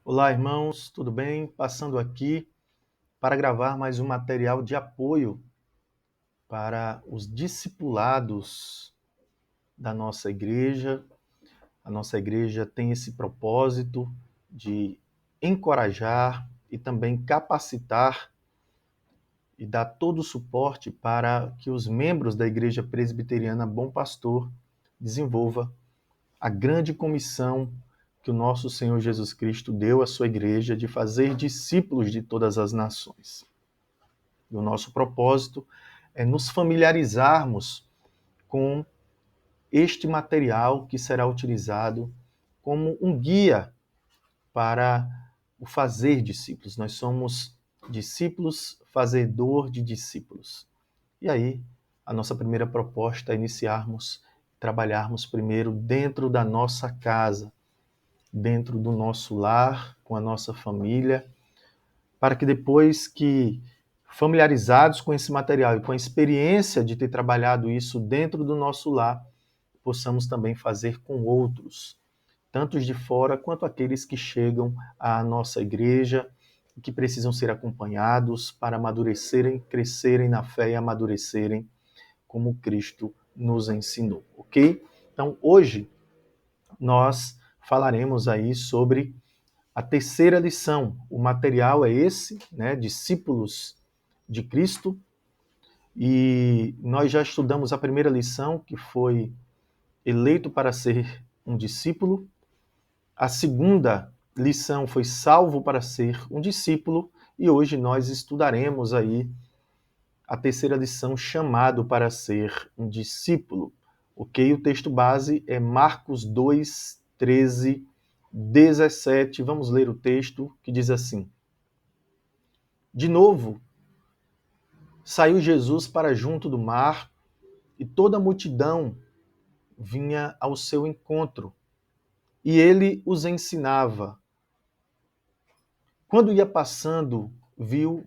Olá, irmãos, tudo bem? Passando aqui para gravar mais um material de apoio para os discipulados da nossa igreja. A nossa igreja tem esse propósito de encorajar e também capacitar e dar todo o suporte para que os membros da Igreja Presbiteriana Bom Pastor desenvolva a grande comissão que o nosso Senhor Jesus Cristo deu à sua igreja de fazer discípulos de todas as nações. E o nosso propósito é nos familiarizarmos com este material que será utilizado como um guia para o fazer discípulos. Nós somos discípulos, fazedor de discípulos. E aí, a nossa primeira proposta é iniciarmos, trabalharmos primeiro dentro da nossa casa, dentro do nosso lar, com a nossa família, para que depois que familiarizados com esse material e com a experiência de ter trabalhado isso dentro do nosso lar, possamos também fazer com outros, tanto os de fora quanto aqueles que chegam à nossa igreja e que precisam ser acompanhados para amadurecerem, crescerem na fé e amadurecerem como Cristo nos ensinou, ok? Então, hoje nós falaremos aí sobre a terceira lição. O material é esse, né? Discípulos de Cristo. E nós já estudamos a primeira lição, que foi eleito para ser um discípulo. A segunda lição foi salvo para ser um discípulo. E hoje nós estudaremos aí a terceira lição, chamado para ser um discípulo. Ok? O texto base é Marcos 2, 13, 17. Vamos ler o texto que diz assim: De novo, saiu Jesus para junto do mar e toda a multidão vinha ao seu encontro e ele os ensinava. Quando ia passando, viu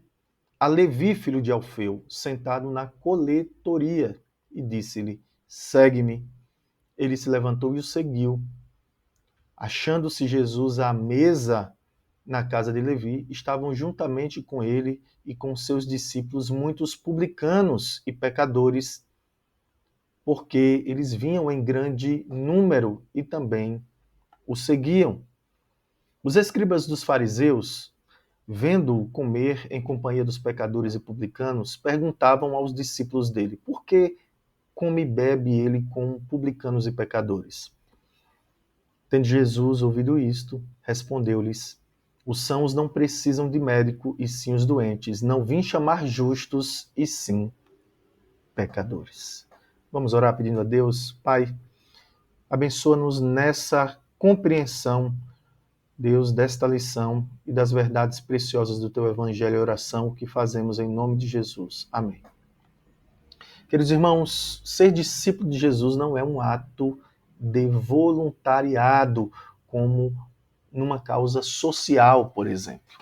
a Levi, filho de Alfeu, sentado na coletoria e disse-lhe: Segue-me. Ele se levantou e o seguiu. Achando-se Jesus à mesa na casa de Levi, estavam juntamente com ele e com seus discípulos muitos publicanos e pecadores, porque eles vinham em grande número e também o seguiam. Os escribas dos fariseus, vendo-o comer em companhia dos pecadores e publicanos, perguntavam aos discípulos dele: por que come e bebe ele com publicanos e pecadores? Tendo Jesus ouvido isto, respondeu-lhes: os sãos não precisam de médico, e sim os doentes. Não vim chamar justos, e sim pecadores. Vamos orar pedindo a Deus. Pai, abençoa-nos nessa compreensão, Deus, desta lição e das verdades preciosas do Teu Evangelho e oração que fazemos em nome de Jesus. Amém. Queridos irmãos, ser discípulo de Jesus não é um ato de voluntariado, como numa causa social, por exemplo.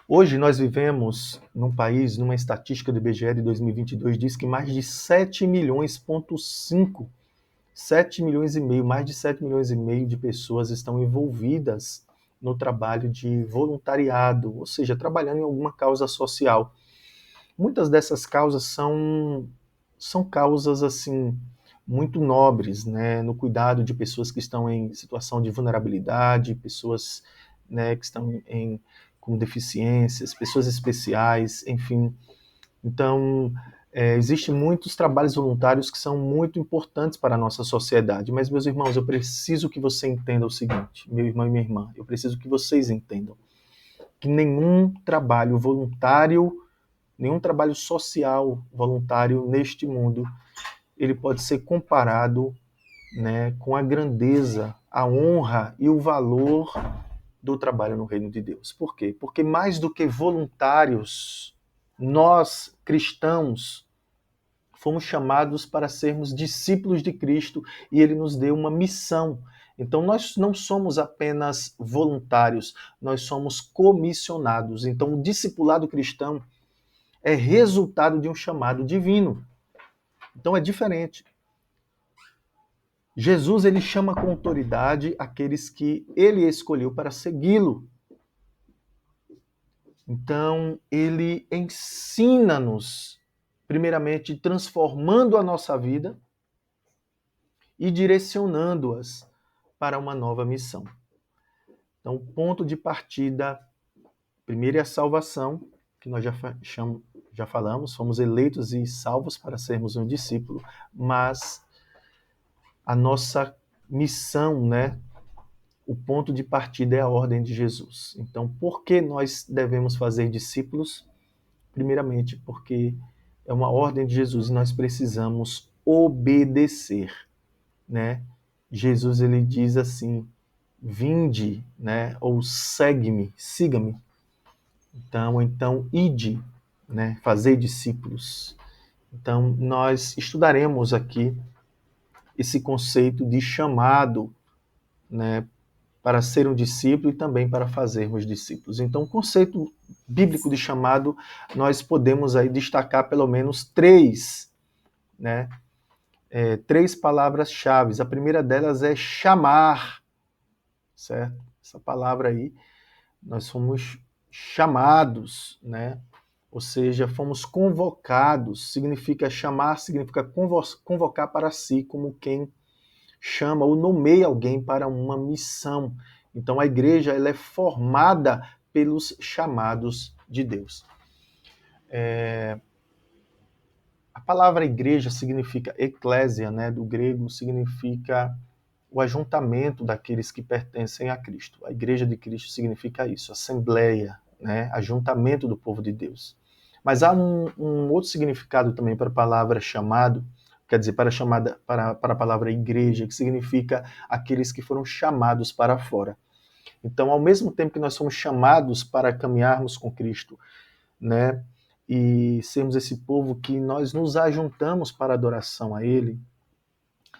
Hoje nós vivemos num país, numa estatística do IBGE de 2022, diz que mais de 7 milhões, 7 milhões e meio, mais de 7 milhões e meio de pessoas estão envolvidas no trabalho de voluntariado, ou seja, trabalhando em alguma causa social. Muitas dessas causas são causas assim muito nobres, né, no cuidado de pessoas que estão em situação de vulnerabilidade, pessoas, né, que estão com deficiências, pessoas especiais, enfim. Então, existem muitos trabalhos voluntários que são muito importantes para a nossa sociedade. Mas, meus irmãos, eu preciso que você entenda o seguinte, meu irmão e minha irmã, eu preciso que vocês entendam que nenhum trabalho voluntário, nenhum trabalho social voluntário neste mundo, ele pode ser comparado, né, com a grandeza, a honra e o valor do trabalho no reino de Deus. Por quê? Porque mais do que voluntários, nós, cristãos, fomos chamados para sermos discípulos de Cristo e ele nos deu uma missão. Então nós não somos apenas voluntários, nós somos comissionados. Então o discipulado cristão é resultado de um chamado divino. Então é diferente. Jesus, ele chama com autoridade aqueles que ele escolheu para segui-lo. Então, ele ensina-nos, primeiramente, transformando a nossa vida e direcionando-as para uma nova missão. Então, o ponto de partida, primeiro é a salvação, que nós já falamos, fomos eleitos e salvos para sermos um discípulo, mas a nossa missão, né? O ponto de partida é a ordem de Jesus. Então, por que nós devemos fazer discípulos? Primeiramente, porque é uma ordem de Jesus e nós precisamos obedecer, né? Jesus, ele diz assim: vinde, né? Ou segue-me, siga-me. Então, ide, né? Fazer discípulos. Então, nós estudaremos aqui esse conceito de chamado, né? Para ser um discípulo e também para fazermos discípulos. Então, o conceito bíblico de chamado, nós podemos aí destacar pelo menos três, né? Três palavras-chave. A primeira delas é chamar, certo? Essa palavra aí, nós fomos chamados, né? Ou seja, fomos convocados. Significa chamar, significa convocar para si, como quem chama ou nomeia alguém para uma missão. Então a igreja, ela é formada pelos chamados de Deus. A palavra igreja significa eclésia, né? Do grego significa o ajuntamento daqueles que pertencem a Cristo. A igreja de Cristo significa isso, assembleia, né? Ajuntamento do povo de Deus. Mas há um outro significado também para a palavra chamado, quer dizer, para a palavra igreja, que significa aqueles que foram chamados para fora. Então, ao mesmo tempo que nós somos chamados para caminharmos com Cristo, né, e sermos esse povo que nós nos ajuntamos para adoração a Ele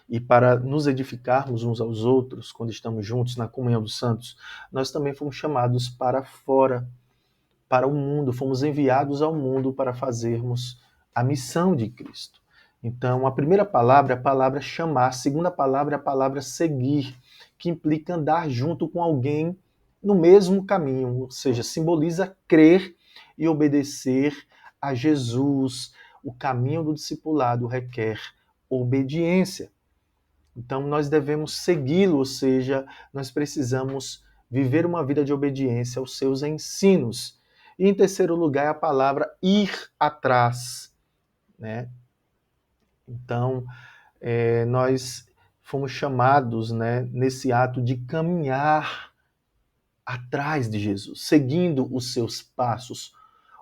e para nos edificarmos uns aos outros quando estamos juntos na comunhão dos santos, nós também fomos chamados para fora, para o mundo, fomos enviados ao mundo para fazermos a missão de Cristo. Então, a primeira palavra é a palavra chamar, a segunda palavra é a palavra seguir, que implica andar junto com alguém no mesmo caminho, ou seja, simboliza crer e obedecer a Jesus. O caminho do discipulado requer obediência. Então, nós devemos segui-lo, ou seja, nós precisamos viver uma vida de obediência aos seus ensinos. E em terceiro lugar é a palavra ir atrás, né? Então, nós fomos chamados, né, nesse ato de caminhar atrás de Jesus, seguindo os seus passos,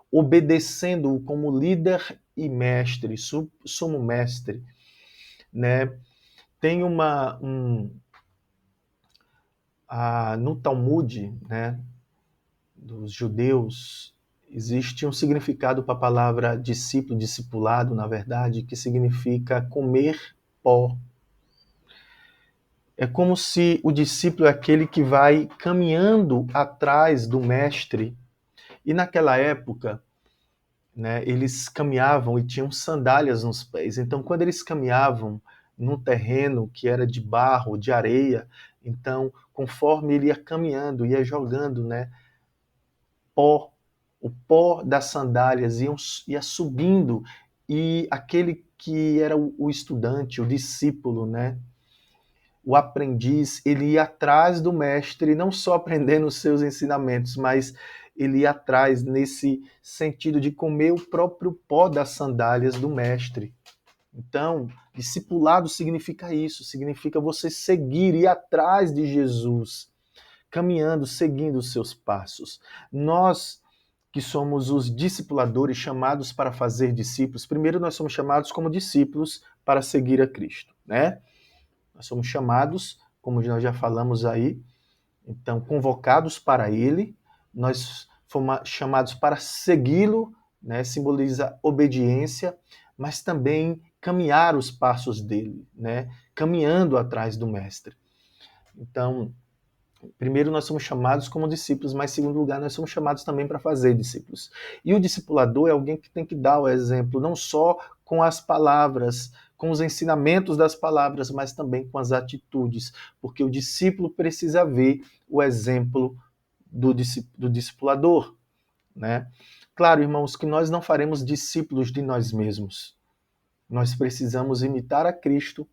obedecendo-o como líder e mestre, sumo mestre, né? Tem no Talmud, né, dos judeus, existe um significado para a palavra discípulo, discipulado, na verdade, que significa comer pó. É como se o discípulo é aquele que vai caminhando atrás do mestre. E naquela época, né, eles caminhavam e tinham sandálias nos pés. Então, quando eles caminhavam num terreno que era de barro, de areia, então, conforme ele ia caminhando, ia jogando, né, pó, o pó das sandálias ia subindo, e aquele que era o estudante, o discípulo, né, o aprendiz, ele ia atrás do mestre, não só aprendendo os seus ensinamentos, mas ele ia atrás nesse sentido de comer o próprio pó das sandálias do mestre. Então, discipulado significa isso, significa você seguir, ir atrás de Jesus, caminhando, seguindo os seus passos. Nós que somos os discipuladores chamados para fazer discípulos, primeiro nós somos chamados como discípulos para seguir a Cristo, né? Nós somos chamados, como nós já falamos aí, então convocados para Ele, nós fomos chamados para segui-lo, né? Simboliza obediência, mas também caminhar os passos dele, né? Caminhando atrás do Mestre. Então, primeiro nós somos chamados como discípulos, mas em segundo lugar nós somos chamados também para fazer discípulos. E o discipulador é alguém que tem que dar o exemplo, não só com as palavras, com os ensinamentos das palavras, mas também com as atitudes, porque o discípulo precisa ver o exemplo do discipulador, né? Claro, irmãos, que nós não faremos discípulos de nós mesmos. Nós precisamos imitar a Cristo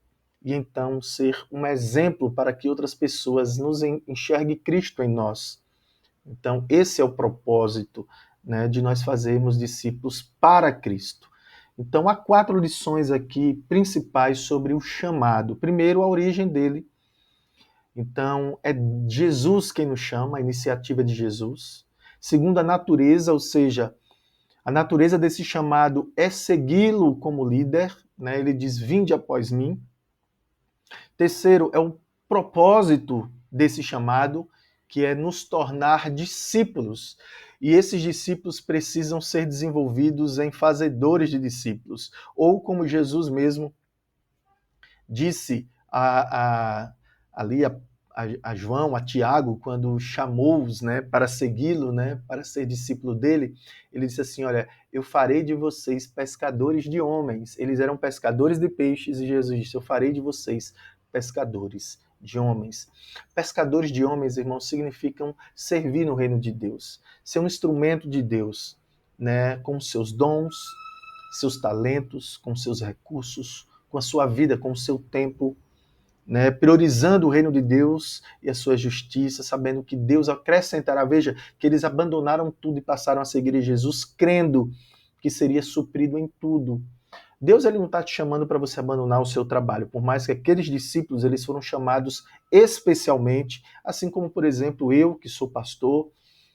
e então ser um exemplo para que outras pessoas nos enxerguem Cristo em nós. Então, esse é o propósito, né, de nós fazermos discípulos para Cristo. Então, há 4 lições aqui principais sobre o chamado. Primeiro, a origem dele. Então, é Jesus quem nos chama, a iniciativa de Jesus. Segundo, a natureza, ou seja, a natureza desse chamado é segui-lo como líder, né? Ele diz: "Vinde após mim". Terceiro, é o propósito desse chamado, que é nos tornar discípulos. E esses discípulos precisam ser desenvolvidos em fazedores de discípulos. Ou como Jesus mesmo disse ali a João, a Tiago, quando chamou-os, né, para segui-lo, né, para ser discípulo dele, ele disse assim: olha, eu farei de vocês pescadores de homens. Eles eram pescadores de peixes e Jesus disse: eu farei de vocês pescadores de homens. Pescadores de homens, irmãos, significam servir no reino de Deus, ser um instrumento de Deus, né, com seus dons, seus talentos, com seus recursos, com a sua vida, com o seu tempo, né, priorizando o reino de Deus e a sua justiça, sabendo que Deus acrescentará. Veja que eles abandonaram tudo e passaram a seguir Jesus, crendo que seria suprido em tudo. Deus ele não está te chamando para você abandonar o seu trabalho, por mais que aqueles discípulos eles foram chamados especialmente, assim como, por exemplo, eu, que sou pastor,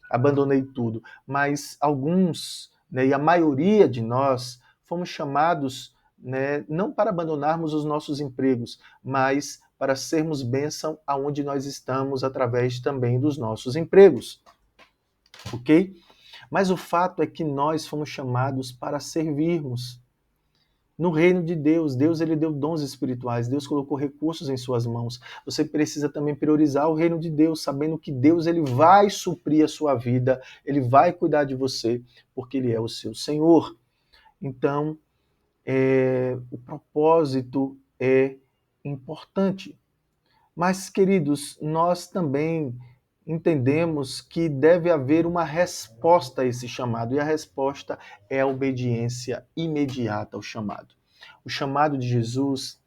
abandonei tudo. Mas alguns, né, e a maioria de nós, fomos chamados, né, não para abandonarmos os nossos empregos, mas para sermos bênção aonde nós estamos, através também dos nossos empregos. Ok? Mas o fato é que nós fomos chamados para servirmos. No reino de Deus, Deus ele deu dons espirituais, Deus colocou recursos em suas mãos. Você precisa também priorizar o reino de Deus, sabendo que Deus ele vai suprir a sua vida, ele vai cuidar de você, porque ele é o seu Senhor. Então, o propósito é importante. Mas, queridos, nós também entendemos que deve haver uma resposta a esse chamado, e a resposta é a obediência imediata ao chamado. O chamado de Jesus,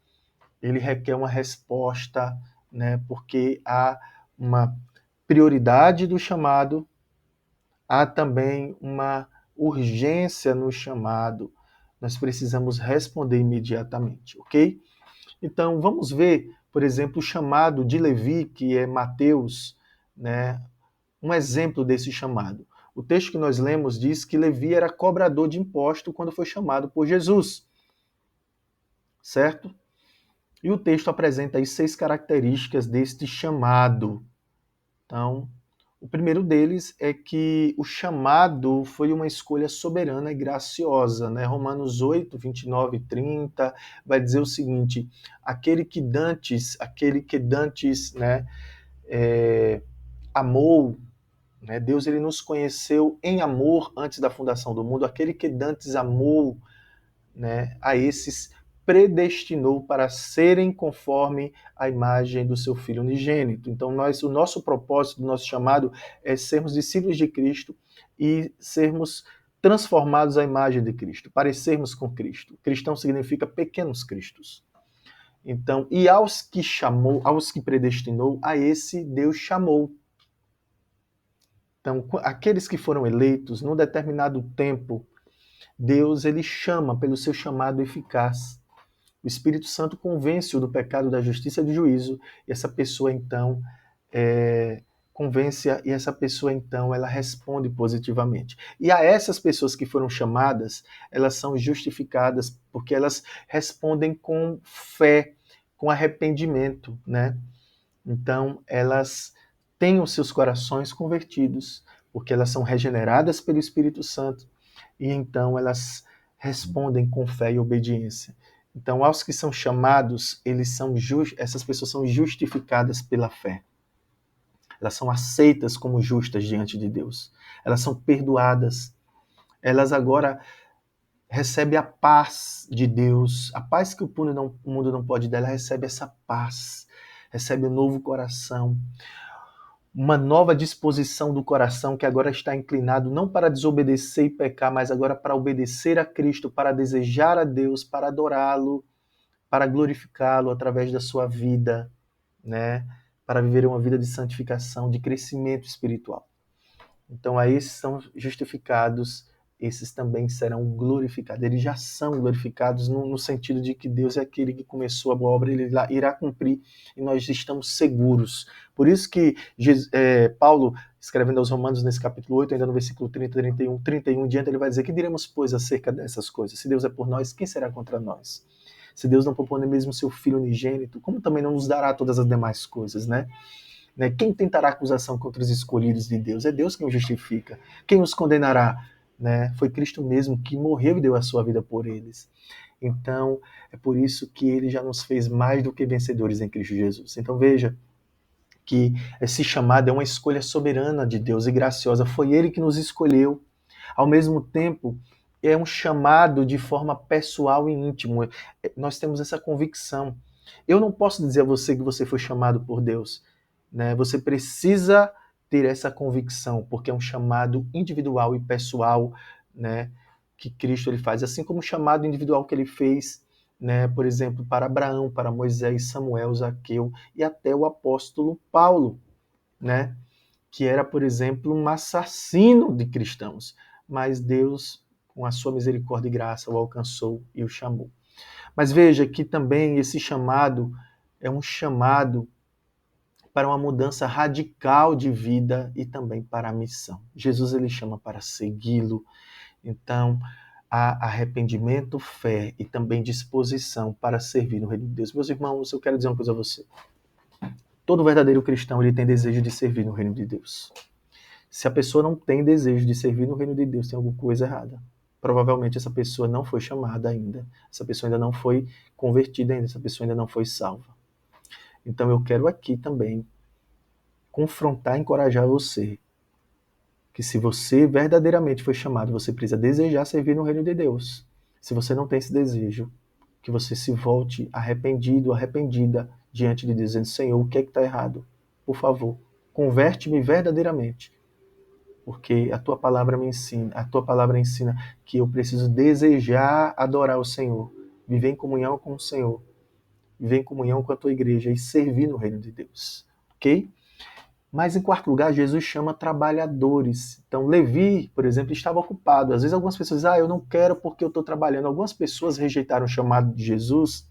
ele requer uma resposta, né, porque há uma prioridade do chamado, há também uma urgência no chamado. Nós precisamos responder imediatamente, ok? Então, vamos ver, por exemplo, o chamado de Levi, que é Mateus, né? Um exemplo desse chamado. O texto que nós lemos diz que Levi era cobrador de imposto quando foi chamado por Jesus, certo? E o texto apresenta aí 6 características deste chamado. Então, o primeiro deles é que o chamado foi uma escolha soberana e graciosa, né? Romanos 8, 29 e 30 vai dizer o seguinte: aquele que dantes, né, amou, né? Deus ele nos conheceu em amor antes da fundação do mundo. Aquele que dantes amou, né, a esses predestinou para serem conforme a imagem do seu Filho unigênito. Então, o nosso propósito, o nosso chamado é sermos discípulos de Cristo e sermos transformados à imagem de Cristo, parecermos com Cristo. Cristão significa pequenos cristos. Então, e aos que chamou, aos que predestinou, a esse Deus chamou. Então, aqueles que foram eleitos num determinado tempo, Deus ele chama pelo seu chamado eficaz. O Espírito Santo convence-o do pecado, da justiça e do juízo, e essa pessoa então convence-a, e essa pessoa então ela responde positivamente. E a essas pessoas que foram chamadas, elas são justificadas porque elas respondem com fé, com arrependimento, né? Então elas têm os seus corações convertidos, porque elas são regeneradas pelo Espírito Santo, e então elas respondem com fé e obediência. Então, aos que são chamados, essas pessoas são justificadas pela fé. Elas são aceitas como justas diante de Deus. Elas são perdoadas. Elas agora recebe a paz de Deus, a paz que o mundo não pode dar, ela recebe essa paz, recebe um novo coração, uma nova disposição do coração que agora está inclinado não para desobedecer e pecar, mas agora para obedecer a Cristo, para desejar a Deus, para adorá-lo, para glorificá-lo através da sua vida, né? Para viver uma vida de santificação, de crescimento espiritual. Então, aí esses são justificados, esses também serão glorificados. Eles já são glorificados no sentido de que Deus é aquele que começou a boa obra, ele irá cumprir e nós estamos seguros. Por isso que Paulo, escrevendo aos Romanos nesse capítulo 8, ainda no versículo 30, 31 em diante, ele vai dizer: que diremos, pois, acerca dessas coisas? Se Deus é por nós, quem será contra nós? Se Deus não poupou nem mesmo seu Filho unigênito, como também não nos dará todas as demais coisas, né? Quem tentará acusação contra os escolhidos de Deus? É Deus quem os justifica. Quem os condenará? Foi Cristo mesmo que morreu e deu a sua vida por eles. Então, é por isso que ele já nos fez mais do que vencedores em Cristo Jesus. Então, veja que esse chamado é uma escolha soberana de Deus e graciosa. Foi ele que nos escolheu. Ao mesmo tempo, é um chamado de forma pessoal e íntimo. Nós temos essa convicção. Eu não posso dizer a você que você foi chamado por Deus. Você precisa ter essa convicção, porque é um chamado individual e pessoal, que Cristo ele faz, assim como o chamado individual que ele fez, por exemplo, para Abraão, para Moisés, Samuel, Zaqueu e até o apóstolo Paulo, que era, por exemplo, um assassino de cristãos, mas Deus, com a sua misericórdia e graça, o alcançou e o chamou. Mas veja que também esse chamado é um chamado para uma mudança radical de vida e também para a missão. Jesus ele chama para segui-lo. Então, há arrependimento, fé e também disposição para servir no reino de Deus. Meus irmãos, eu quero dizer uma coisa a você. Todo verdadeiro cristão ele tem desejo de servir no reino de Deus. Se a pessoa não tem desejo de servir no reino de Deus, tem alguma coisa errada. Provavelmente essa pessoa não foi chamada ainda. Essa pessoa ainda não foi convertida ainda. Essa pessoa ainda não foi salva. Então eu quero aqui também confrontar e encorajar você que se você verdadeiramente foi chamado, você precisa desejar servir no reino de Deus. Se você não tem esse desejo, que você se volte arrependido, arrependida diante de Deus, dizendo: Senhor, o que é que está errado? Por favor, converte-me verdadeiramente. Porque a tua palavra me ensina, que eu preciso desejar adorar o Senhor, viver em comunhão com o Senhor, viver em comunhão com a tua igreja e servir no reino de Deus. Ok? Mas, em quarto lugar, Jesus chama trabalhadores. Então, Levi, por exemplo, estava ocupado. Às vezes algumas pessoas dizem: eu não quero porque eu estou trabalhando. Algumas pessoas rejeitaram o chamado de Jesus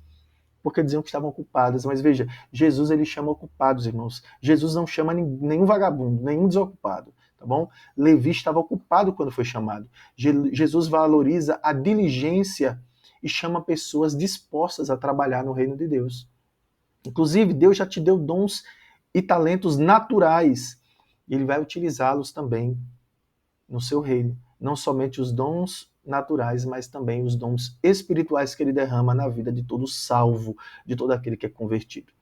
porque diziam que estavam ocupadas. Mas veja, Jesus ele chama ocupados, irmãos. Jesus não chama nenhum vagabundo, nenhum desocupado. Tá bom? Levi estava ocupado quando foi chamado. Jesus valoriza a diligência e chama pessoas dispostas a trabalhar no reino de Deus. Inclusive, Deus já te deu dons e talentos naturais. Ele vai utilizá-los também no seu reino. Não somente os dons naturais, mas também os dons espirituais que ele derrama na vida de todo salvo, de todo aquele que é convertido.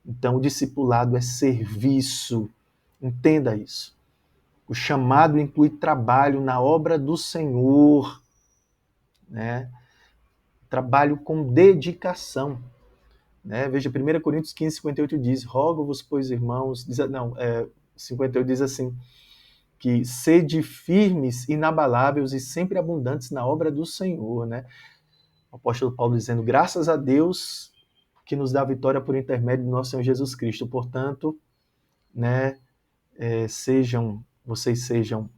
Então, o discipulado é serviço. Entenda isso. O chamado inclui trabalho na obra do Senhor, Trabalho com dedicação. Veja, 1 Coríntios 15, 58 diz: rogo-vos, pois, irmãos, 58 diz assim, que sede firmes, inabaláveis e sempre abundantes na obra do Senhor, O apóstolo Paulo dizendo: graças a Deus que nos dá vitória por intermédio do nosso Senhor Jesus Cristo. Portanto, vocês sejam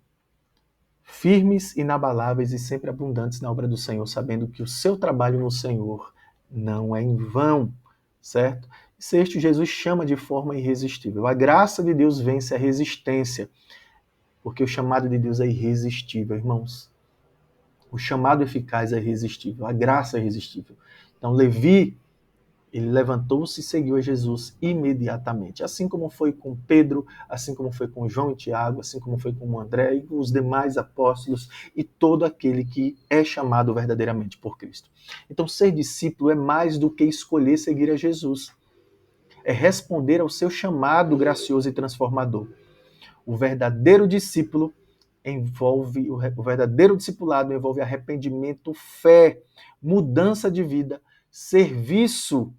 firmes, inabaláveis e sempre abundantes na obra do Senhor, sabendo que o seu trabalho no Senhor não é em vão, certo? Sexto, Jesus chama de forma irresistível. A graça de Deus vence a resistência, porque o chamado de Deus é irresistível, irmãos. O chamado eficaz é irresistível, a graça é irresistível. Então, Levi, ele levantou-se e seguiu a Jesus imediatamente. Assim como foi com Pedro, assim como foi com João e Tiago, assim como foi com André e os demais apóstolos e todo aquele que é chamado verdadeiramente por Cristo. Então, ser discípulo é mais do que escolher seguir a Jesus. É responder ao seu chamado gracioso e transformador. O verdadeiro discípulo envolve, o verdadeiro discipulado envolve arrependimento, fé, mudança de vida, serviço,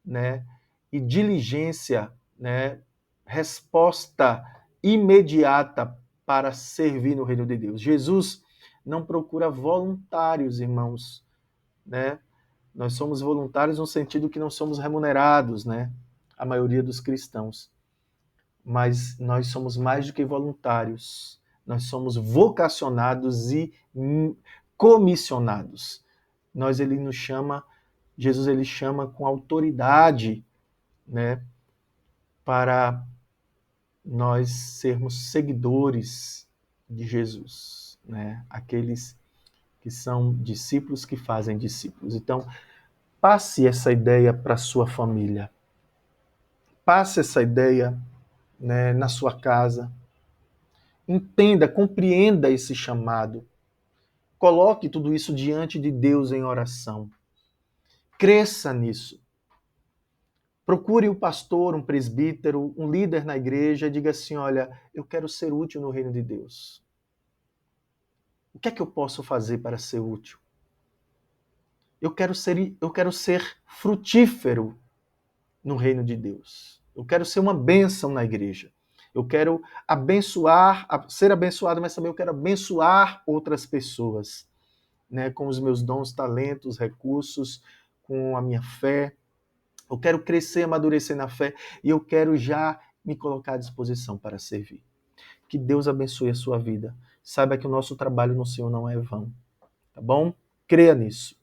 né, e diligência, né, resposta imediata para servir no reino de Deus. Jesus não procura voluntários, irmãos, né? Nós somos voluntários no sentido que não somos remunerados, né? A maioria dos cristãos. Mas nós somos mais do que voluntários. Nós somos vocacionados e comissionados. Ele nos chama, Jesus ele chama com autoridade, né, para nós sermos seguidores de Jesus, né? Aqueles que são discípulos que fazem discípulos. Então, passe essa ideia para sua família. Passe essa ideia, né, na sua casa. Entenda, compreenda esse chamado. Coloque tudo isso diante de Deus em oração. Cresça nisso. Procure um pastor, um presbítero, um líder na igreja e diga assim: olha, eu quero ser útil no reino de Deus. O que é que eu posso fazer para ser útil? Eu quero ser frutífero no reino de Deus. Eu quero ser uma bênção na igreja. Eu quero abençoar, ser abençoado, mas também eu quero abençoar outras pessoas, né, com os meus dons, talentos, recursos, com a minha fé. Eu quero crescer, amadurecer na fé e eu quero já me colocar à disposição para servir. Que Deus abençoe a sua vida. Saiba que o nosso trabalho no Senhor não é vão, tá bom? Creia nisso.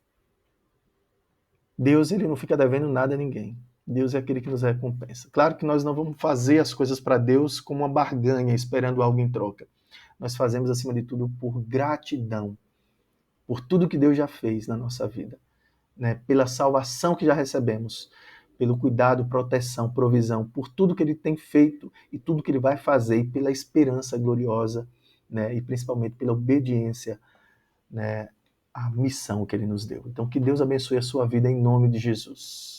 Deus, ele não fica devendo nada a ninguém. Deus é aquele que nos recompensa. Claro que nós não vamos fazer as coisas para Deus como uma barganha, esperando algo em troca. Nós fazemos, acima de tudo, por gratidão, por tudo que Deus já fez na nossa vida, né? Pela salvação que já recebemos, pelo cuidado, proteção, provisão, por tudo que Ele tem feito e tudo que Ele vai fazer, e pela esperança gloriosa, né? E principalmente pela obediência, né, à missão que Ele nos deu. Então, que Deus abençoe a sua vida em nome de Jesus.